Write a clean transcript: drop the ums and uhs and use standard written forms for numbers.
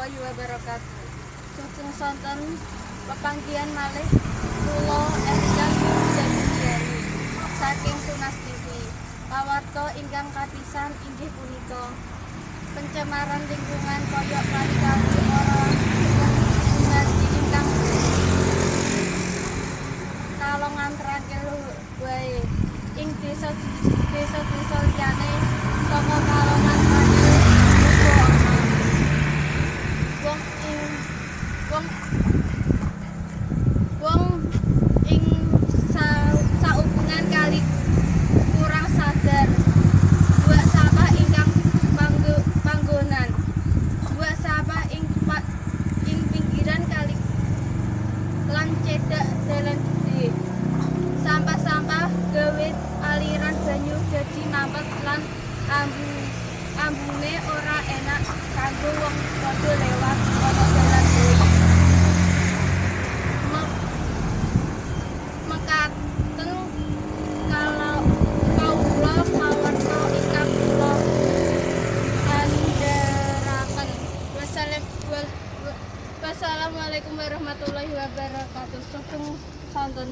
warahmatullahi wabarakatuh. Sugeng sonten pepanggihan malih kula Erika Sujanjani saking Tunas TV. Pawarta ingkang kapisan inggih punika pencemaran lingkungan koyok kali-kali ora energi ingkang kalongan terakhir wae ing desa-desa liyane saka kalongan terakhir wong ing saubengan kali kurang sadar buat sampah ingkang panggonan buat sampah ing pinggiran kali lan cedak dalan gede. Sampah-sampah gawe aliran banyu dadi mampet lan ambune ora enak kanggo wong padha lewat ana dalan dhewe. Mekaten kalau kawula pawarta ingkang kula andharaken. Wassalamualaikum warahmatullahi wabarakatuh. Sugeng sonten.